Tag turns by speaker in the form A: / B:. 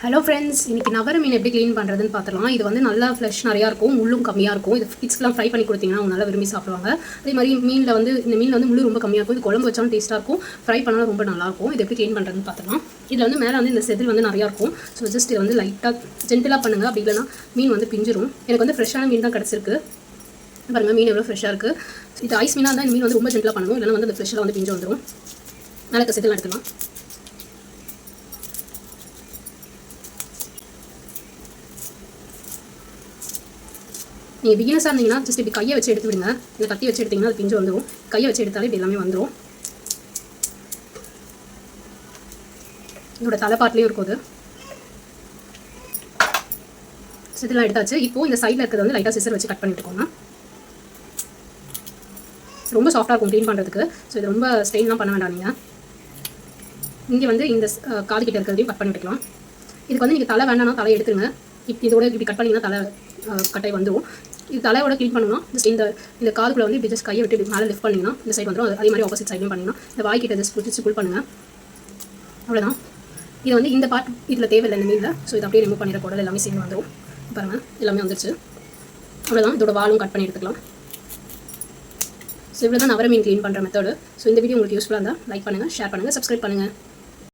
A: Hello friends, இன்றைக்கி நவர மீன் எப்படி clean பண்ணுறதுன்னு பார்த்துலாம். இது வந்து நல்லா ஃப்ளஷ் நிறையா இருக்கும், முள்ளும் கம்மியாக இருக்கும். இது கிட்ஸ்க்குலாம் ஃப்ரை பண்ணி கொடுத்தீங்கன்னா அவங்க நல்லா விரும்பி சாப்பிடுவாங்க. அதே மாதிரி இந்த மீனில் வந்து முள்ளு ரொம்ப கம்மியாக இருக்கும். இது குழம்பு வச்சாலும் டேஸ்ட்டாக இருக்கும், ஃப்ரை பண்ணாலும் ரொம்ப நல்லாயிருக்கும். இது எப்படி க்ளீன் பண்ணுறதுன்னு பார்த்துலாம். இதில் வந்து மேலே வந்து இந்த செதில் வந்து நிறையா இருக்கும். ஸோ ஜஸ்ட் இதை வந்து லைட்டாக ஜென்டிலாக பண்ணுங்கள். அப்படி இல்லைனா மீன் வந்து பிஞ்சிரும். எனக்கு வந்து ஃப்ரெஷ்ஷான மீன் தான் கிடச்சிருக்கு. பாருங்கள், மீன் எவ்வளோ ஃப்ரெஷ்ஷாக இருக்குது. இது ஐஸ் மீனாக இருந்தால் இந்த மீன் வந்து ரொம்ப ஜென்டிலாக பண்ணணும், இல்லைனா வந்து அந்த ஃப்ரெஷ்ஷாக வந்து பிஞ்சு வந்துடும். மேலே செதில் எடுத்துக்கலாம். நீங்கள் பிகினஸாக இருந்தீங்கன்னா ஜஸ்ட் இப்படி கையை வச்சு எடுத்து விடுங்க. இல்லை கத்தி வச்சு எடுத்திங்கன்னா அது பிஞ்சு வந்துடும். கையை வச்சு எடுத்தாலே இப்படி எல்லாமே வந்துடும். இதோட தலைப்பாட்லேயும் இருக்கும். அது இதெல்லாம் எடுத்தாச்சு. இப்போது இந்த சைடில் இருக்கிறது வந்து லைட்டாக சிசர் வச்சு கட் பண்ணிட்டுருக்கோங்க. ரொம்ப சாஃப்டாக இருக்கும் க்ளீன் பண்ணுறதுக்கு. ஸோ இது ரொம்ப ஸ்ட்ரெயின்லாம் பண்ண வேண்டாம். நீங்கள் இங்கே வந்து இந்த காது கிட்ட இருக்கிறதையும் கட் பண்ணி விட்டுக்கலாம். இதுக்கு வந்து நீங்கள் தலை வேண்டாம்னா தலையை எடுத்துருங்க. இதோட இப்படி கட் பண்ணிங்கன்னா தலை கட்டை வந்துடும். இது தலையோட க்ளீன் பண்ணணும்னா ஜஸ்ட் இந்த காதுக்குள்ள வந்து இப்படி ஜஸ்ட் கையை விட்டு மேலே லிஃப்ட் பண்ணிங்கன்னா இந்த சைடு வந்துடும். அதே மாதிரி ஆப்போசிட் சைட்லையும் பண்ணிங்கன்னா இந்த வாய்க்கிட்ட ஜஸ்ட் பிடிச்சி புல் பண்ணுங்கள். அவ்வளோதான். இது வந்து இந்த பார்ட் இதில் தேவையில்லை இந்த மீனில். ஸோ இது அப்படியே ரிமூவ் பண்ணிட கூட எல்லாமே சேர்ந்து வந்துடும். பாருங்கள், எல்லாமே வந்துருச்சு. அவ்வளோதான். இதோட வாலும் கட் பண்ணி எடுத்துக்கலாம். ஸோ இவ்வளோ தான் நவர மீன் க்ளீன் பண்ணுற மெத்தடு. ஸோ இந்த வீடியோ உங்களுக்கு யூஸ்ஃபுல்லாக இருந்தால் லைக் பண்ணுங்கள், ஷேர் பண்ணுங்கள், சப்ஸ்கிரைப் பண்ணுங்கள்.